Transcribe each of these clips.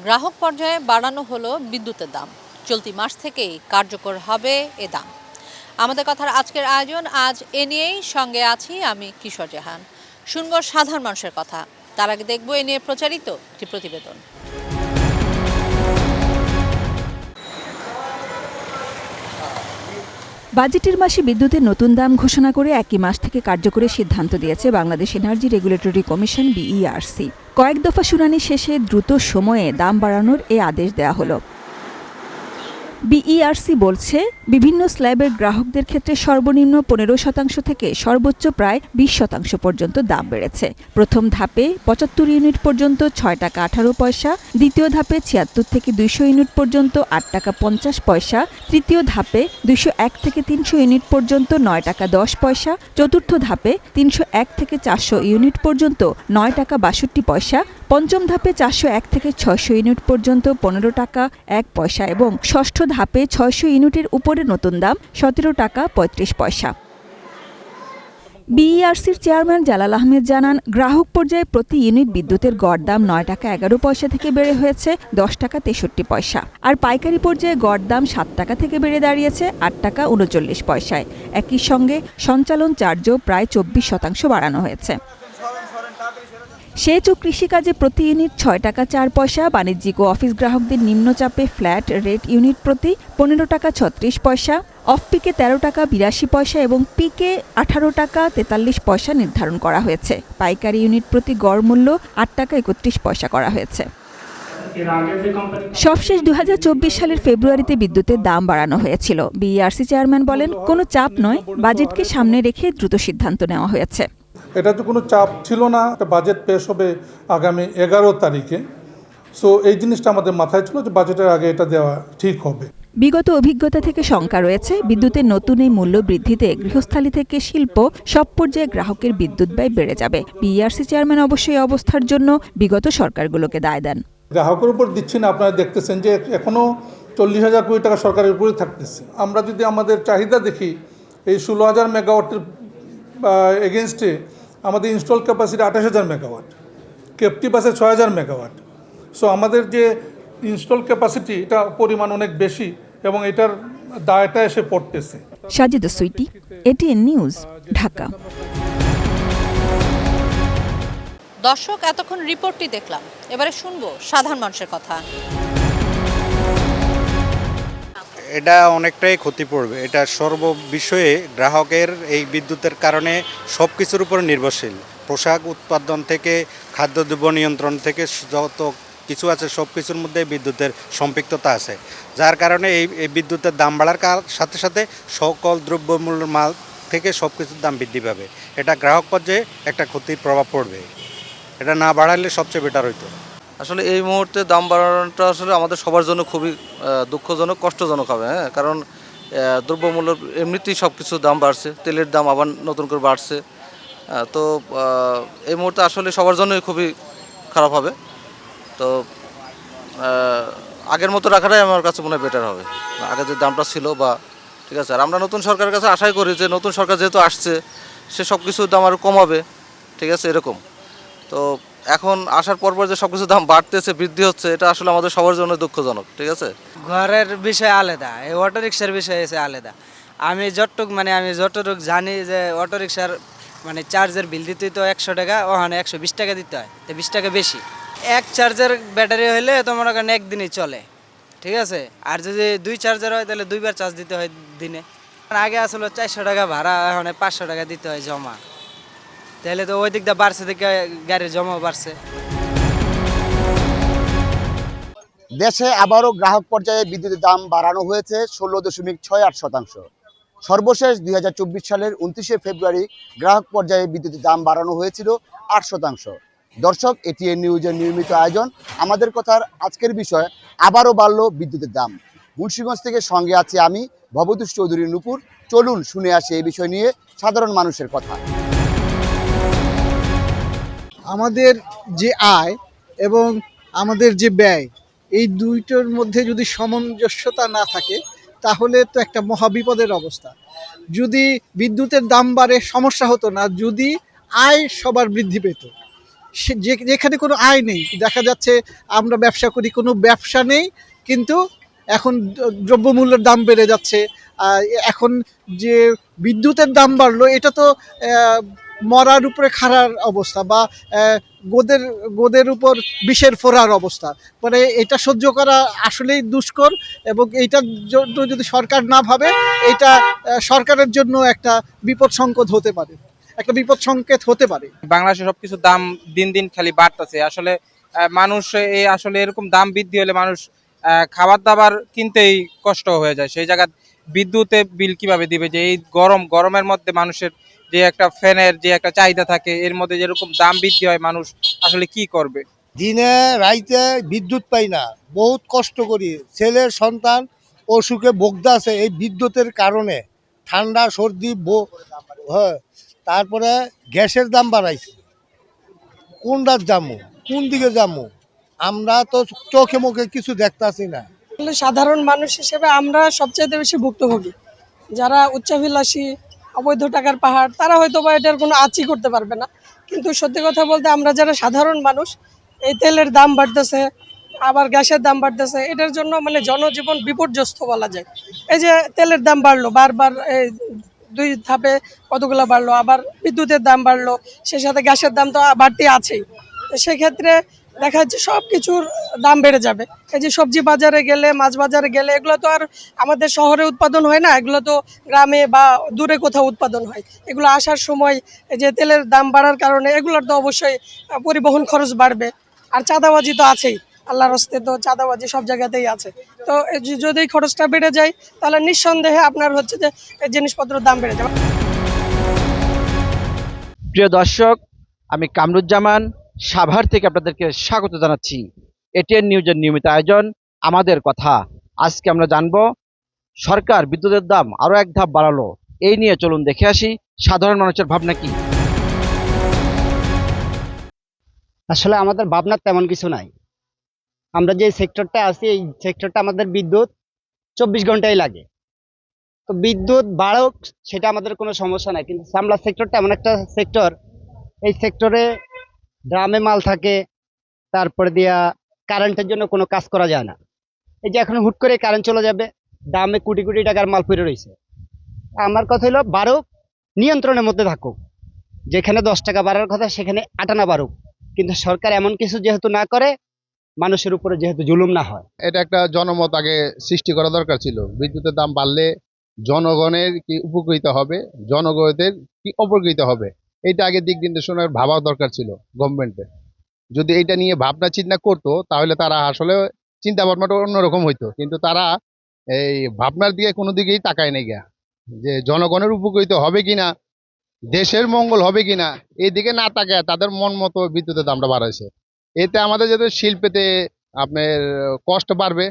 গ্রাহক পর্যায়ে বাড়ানো হলো বিদ্যুতের দাম। চলতি মাস থেকেই কার্যকর হবে এ দাম। আমাদের কথার আজকের আয়োজন, আজ এ নিয়েই সঙ্গে আছি আমি কিশোর জাহান। শুনবো সাধারণ মানুষের কথা, তার আগে দেখবো এ নিয়ে প্রচারিত একটি প্রতিবেদন। বাজেটের মাসে বিদ্যুতের নতুন দাম ঘোষণা করে একই মাস থেকে কার্যকরের সিদ্ধান্ত দিয়েছে Bangladesh energy regulatory commission BERC। কয়েক দফা শুনানি শেষে দ্রুত সময়ে দাম বাড়ানোর এ আদেশ দেওয়া হলো। BERC বলছে, বিভিন্ন স্ল্যাবের গ্রাহকদের ক্ষেত্রে সর্বনিম্ন 15% থেকে সর্বোচ্চ প্রায় 20% পর্যন্ত দাম বেড়েছে। প্রথম ধাপে 75 ইউনিট পর্যন্ত 6 টাকা 18 পয়সা, দ্বিতীয় ধাপে 76 থেকে 200 ইউনিট পর্যন্ত 8 টাকা 50 পয়সা, তৃতীয় ধাপে 201 থেকে 300 ইউনিট পর্যন্ত 9 টাকা 10 পয়সা, চতুর্থ ধাপে 301 থেকে 400 ইউনিট পর্যন্ত 9 টাকা 62 পয়সা, পঞ্চম ধাপে 401 থেকে 600 ইউনিট পর্যন্ত 15 টাকা 1 পয়সা এবং ষষ্ঠ ধাপে 600 ইউনিটের উপরে নতুন দাম 17 টাকা 35 পয়সা। BERCর চেয়ারম্যান জালাল আহমেদ জানান, গ্রাহক পর্যায়ে প্রতি ইউনিট বিদ্যুতের গড় দাম 9 টাকা 11 পয়সা থেকে বেড়ে হয়েছে 10 টাকা 63 পয়সা। আর পাইকারি পর্যায়ে গড় দাম 7 টাকা থেকে বেড়ে দাঁড়িয়েছে 8 টাকা 39 পয়সায়। একই সঙ্গে সঞ্চালন চার্জও প্রায় 24% বাড়ানো হয়েছে। সেচ ও কৃষিকাজে প্রতি ইউনিট 6 টাকা 4 পয়সা, বাণিজ্যিক ও অফিস গ্রাহকদের নিম্নচাপে ফ্ল্যাট রেট ইউনিট প্রতি 15 টাকা 36 পয়সা, অফ পিকে 13 টাকা 82 পয়সা এবং পিকে 18 টাকা 43 পয়সা নির্ধারণ করা হয়েছে। পাইকারি ইউনিট প্রতি গড় মূল্য 8 টাকা 31 পয়সা করা হয়েছে। সবশেষ 2024 সালের ফেব্রুয়ারিতে বিদ্যুতের দাম বাড়ানো হয়েছিল। BERC চেয়ারম্যান বলেন, কোনো চাপ নয়, বাজেটকে সামনে রেখে দ্রুত সিদ্ধান্ত নেওয়া হয়েছে। এটা তো কোনো চাপ ছিল না, বাজেট পেশ হবে আগামী 11 তারিখে। সো এই জিনিসটা আমাদের মাথায় ছিল যে বাজেটের আগে এটা দেওয়া ঠিক হবে। বিগত অভিজ্ঞতা থেকে শঙ্কা রয়েছে, বিদ্যুতের নতুন এই মূল্য বৃদ্ধিতে গৃহস্থালী থেকে শিল্প সব পর্যায়ে গ্রাহকের বিদ্যুৎ ব্যয় বেড়ে যাবে। BERC চেয়ারম্যান অবশ্যই অবস্থার জন্য বিগত সরকারগুলোকে দায় দেন। গ্রাহকের উপর দিচ্ছি না, আপনারা দেখতেছেন যে এখনও 40,000 কোটি টাকা সরকারের উপরে থাকতেছে। আমরা যদি আমাদের চাহিদা দেখি, এই 16,000 মেগাওয়াটের এগেনস্টে আমাদের ইনস্টল ক্যাপাসিটি 28,000 মেগাওয়াট, ক্যাপটিভ আছে 6,000 মেগাওয়াট। সো আমাদের যে ইনস্টল ক্যাপাসিটি এটা পরিমাণ অনেক বেশি এবং এটার দায়টা এসে পড়তেছে। Sajida Sweety, ATN news, Dhaka. দর্শক, এতক্ষণ রিপোর্টটি দেখলাম, এবারে শুনবো সাধারণ মানুষের কথা। এটা অনেকটাই ক্ষতি পড়বে। এটা সর্ববিষয়ে গ্রাহকের এই বিদ্যুতের কারণে সব কিছুর উপর নির্ভরশীল। পোশাক উৎপাদন থেকে খাদ্যদ্রব্য নিয়ন্ত্রণ থেকে যত কিছু আছে সব কিছুর মধ্যে বিদ্যুতের সম্পৃক্ততা আছে, যার কারণে এই বিদ্যুতের দাম বাড়ার সাথে সাথে সকল দ্রব্যমূল্যের মাল থেকে সব কিছুর দাম বৃদ্ধি পাবে। এটা গ্রাহক পর্যায়ে একটা ক্ষতির প্রভাব পড়বে। এটা না বাড়ালে সবচেয়ে বেটার হইতো। আসলে এই মুহূর্তে দাম বাড়ানোটা আসলে আমাদের সবার জন্য খুবই দুঃখজনক, কষ্টজনক হবে। কারণ দ্রব্যমূল্য এমনিতেই সব কিছু দাম বাড়ছে, তেলের দাম আবার নতুন করে বাড়ছে। তো এই মুহূর্তে আসলে সবার জন্যই খুবই খারাপ হবে। তো আগের মতো রাখাটাই আমার কাছে মনে হয় বেটার হবে। আগে যে দামটা ছিল বা ঠিক আছে। আর আমরা নতুন সরকারের কাছে আশাই করি যে নতুন সরকার যেহেতু আসছে সে সব কিছুর দাম আরও কমাবে, ঠিক আছে, এরকম। তো এখন আসার পর যে সব কিছু দাম বাড়তেছে, বৃদ্ধি হচ্ছে, এটা আসলে আমাদের সবার জন্য দুঃখজনক, ঠিক আছে। ঘরের বিষয় আলাদা, এই অটো রিক্সার বিষয় এসে আলাদা। আমি যতটুক জানি যে অটো রিক্সার চার্জের বিল দিতে তো 100 টাকা, ওখানে 120 টাকা দিতে হয়, তো 20 টাকা বেশি। এক চার্জের ব্যাটারি হলে তো মনে করেন একদিনই চলে, ঠিক আছে। আর যদি 2 চার্জার হয় তাহলে 2বার চার্জ দিতে হয় দিনে। আগে আসলে 400 টাকা ভাড়া, এখন 500 টাকা দিতে হয় জমা। তাহলে তো ওই দিকটা বাড়ছে, দিকে গাড়ির জমা বাড়ছে। দেশে আবারও গ্রাহক পর্যায়ে বিদ্যুতের দাম বাড়ানো হয়েছে 16.68%। সর্বশেষ 2024 সালের 29শে ফেব্রুয়ারি গ্রাহক পর্যায়ে বিদ্যুতের দাম বাড়ানো হয়েছিল 8%। দর্শক, ATN নিউজের নিয়মিত আয়োজন আমাদের কথার আজকের বিষয়, আবারও বাড়ল বিদ্যুতের দাম। মুন্সিগঞ্জ থেকে সঙ্গে আছি আমি ভবতোষ চৌধুরী নূপুর। চলুন শুনে আসি এই বিষয় নিয়ে সাধারণ মানুষের কথা। আমাদের যে আয় এবং আমাদের যে ব্যয়, এই দুইটার মধ্যে যদি সামঞ্জস্যতা না থাকে তাহলে তো একটা মহাবিপদের অবস্থা। যদি বিদ্যুতের দাম বাড়ে সমস্যা হতো না, যদি আয় সবার বৃদ্ধি পেত। যেখানে কোনো আয় নেই, দেখা যাচ্ছে আমরা ব্যবসা করি, কোনো ব্যবসা নেই, কিন্তু এখন দ্রব্যমূল্যের দাম বেড়ে যাচ্ছে। এখন যে বিদ্যুতের দাম বাড়লো, এটা তো মরার উপরে খাড়ার অবস্থা, বা গোদের উপর বিষের ফোড়ার অবস্থা। মানে এটা সহ্য করা আসলেই দুষ্কর, এবং এইটার জন্য যদি সরকার না ভাবে, এটা সরকারের জন্য একটা বিপদ সংকেত হতে পারে, বাংলাদেশে সবকিছু দাম দিন দিন খালি বাড়তেছে। আসলে মানুষ আসলে এরকম দাম বৃদ্ধি হলে মানুষ খাবার দাবার কিনতেই কষ্ট হয়ে যায়। সেই জায়গায় বিদ্যুতে বিল কিভাবে দিবে? যে এই গরমের মধ্যে মানুষের যে একটা ফ্যানের যে একটা চাহিদা থাকে, এর মধ্যে যেরকম দাম বৃদ্ধি হয়, মানুষ আসলে কি করবে? দিনে রাইতে বিদ্যুৎ পাই না, বহুত কষ্ট করি। ছেলের সন্তান অসুখে ভোগদা আছে এই বিদ্যুতের কারণে। ঠান্ডা সর্দি হয়। তারপরে গ্যাসের দাম বাড়াইছে, কোন রাত যাবো, কোন দিকে যাবো? আমরা তো চোখে মুখে কিছু দেখতাছি না। সাধারণ মানুষ হিসেবে আমরা সবচেয়ে বেশি ভুক্তভোগী। যারা উচ্চাভিলাষী, অবৈধ টাকার পাহাড়, তারা হয়তো বা এটার কোনো আঁচই করতে পারবে না। কিন্তু সত্যি কথা বলতে আমরা যারা সাধারণ মানুষ, এই তেলের দাম বাড়তেছে, আবার গ্যাসের দাম বাড়তেছে, এটার জন্য মানে জনজীবন বিপর্যস্ত বলা যায়। এই যে তেলের দাম বাড়লো, বারবার এই 2 ধাপে কতগুলো বাড়লো, আবার বিদ্যুতের দাম বাড়লো, সেই সাথে গ্যাসের দাম তো বাড়তি আছেই। তো সেক্ষেত্রে দেখা যাচ্ছে সব কিছুর দাম বেড়ে যাবে। এই যে সবজি বাজারে গেলে, মাছ বাজারে গেলে, এগুলো তো আর আমাদের শহরে উৎপাদন হয় না, এগুলো তো গ্রামে বা দূরে কোথাও উৎপাদন হয়। এগুলো আসার সময় এই যে তেলের দাম বাড়ার কারণে এগুলোর তো অবশ্যই পরিবহন খরচ বাড়বে। আর চাঁদাবাজি তো আছেই, আল্লাহর হস্তে তো চাঁদাবাজি সব জায়গাতেই আছে। তো যদি খরচটা বেড়ে যায়, তাহলে নিঃসন্দেহে আপনার হচ্ছে যে জিনিসপত্রের দাম বেড়ে যাবে। প্রিয় দর্শক, আমি কামরুজ্জামান সাভার থেকে আপনাদেরকে স্বাগত জানাচ্ছি। এটিএন নিউজের নিয়মিত আয়োজন আমাদের কথা। আজকে আমরা জানব সরকার বিদ্যুতের দাম আরো এক ধাপ বাড়ালো। এই নিয়ে চলুন দেখে আসি সাধারণ মানুষের ভাবনা কি। আসলে আমাদের ভাবনার তেমন কিছু নাই। আমরা যে সেক্টরটা আছি, এই সেক্টরটা আমাদের বিদ্যুৎ 24 ঘন্টাই লাগে। তো বিদ্যুৎ বাড়ুক, সেটা আমাদের কোনো সমস্যা নাই, কিন্তু চামড়া সেক্টরটা এমন একটা সেক্টর, এই সেক্টরে ড্রামে মাল থাকে, তারপরে দিয়া কারেন্টের জন্য কোনো কাজ করা যায় না। এই যে এখন হুট করে কারেন্ট চলে যাবে, দামে কোটি কোটি টাকার মাল পড়ে রয়েছে। আমার কথা হলো বাড়ুক, নিয়ন্ত্রণের মধ্যে থাকুক। যেখানে 10 টাকা বাড়ার কথা সেখানে 8 আনা বাড়ুক, কিন্তু সরকার এমন কিছু যেহেতু না করে, মানুষের উপরে যেহেতু জুলুম না হয়। এটা একটা জনমত আগে সৃষ্টি করা দরকার ছিল। বিদ্যুতের দাম বাড়লে জনগণের কি উপকৃত হবে, জনগণের কি অপকৃত হবে, এইটা আগে দিক নির্দেশনার ভাবা দরকার ছিল গভর্নমেন্টের। যদি এইটা নিয়ে ভাবনা চিন্তা করতো, তাহলে তারা আসলে চিন্তা ভাবনাটা অন্যরকম হইতো। কিন্তু তারা এই ভাবনার দিকে কোনো দিকেই তাকায় নেই গা, যে জনগণের উপকৃত হবে কিনা, দেশের মঙ্গল হবে কিনা, এই দিকে না তাকায় তাদের মন মতো বিদ্যুতের দামটা বাড়াইছে। এতে আমাদের যাতে শিল্পেতে আপনার কষ্ট বাড়বে,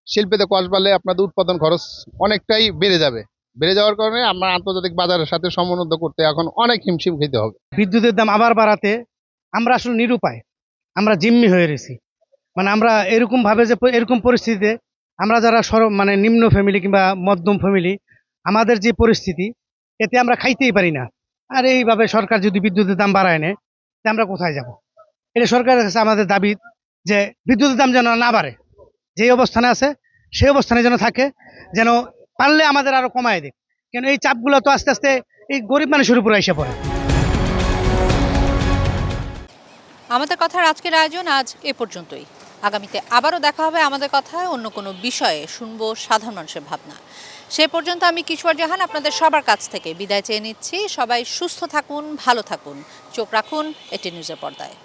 শিল্পেতে কষ্ট বাড়লে আপনাদের উৎপাদন খরচ অনেকটাই বেড়ে যাবে। বেড়ে যাওয়ার কারণে আমরা আন্তর্জাতিক বাজারের সাথে সমন্বয় করতে এখন অনেক হিমশিম খেতে হবে। বিদ্যুতের দাম আবার বাড়াতে আমরা আসলে নিরুপায়, আমরা জিম্মি হয়ে রয়েছি। মানে আমরা এরকম ভাবে যে এরকম পরিস্থিতিতে আমরা যারা মানে নিম্ন ফ্যামিলি কিংবা মধ্যম ফ্যামিলি, আমাদের যে পরিস্থিতি, এতে আমরা খাইতেই পারি না। আর এইভাবে সরকার যদি বিদ্যুতের দাম বাড়ায় নেয়, তা আমরা কোথায় যাব? এটা সরকারের কাছে আমাদের দাবি যে বিদ্যুতের দাম যেন না বাড়ে, যে অবস্থানে আছে সেই অবস্থানে যেন থাকে, যেন পারলে আমাদের আরো কমায় দেয়। কেন এই চাপগুলো তো আস্তে আস্তে এই গরিব মানুষের উপরে এসে পড়ে। আমাদের কথার আজকের আয়োজন আজ এ পর্যন্তই। আগামীতে আবারও দেখা হবে আমাদের কথায় অন্য কোনো বিষয়ে, শুনবো সাধারণ মানুষের ভাবনা। সে পর্যন্ত আমি কিশোর জাহান আপনাদের সবার কাছ থেকে বিদায় চেয়ে নিচ্ছি। সবাই সুস্থ থাকুন, ভালো থাকুন, চোখ রাখুন এটি নিউজের পর্দায়।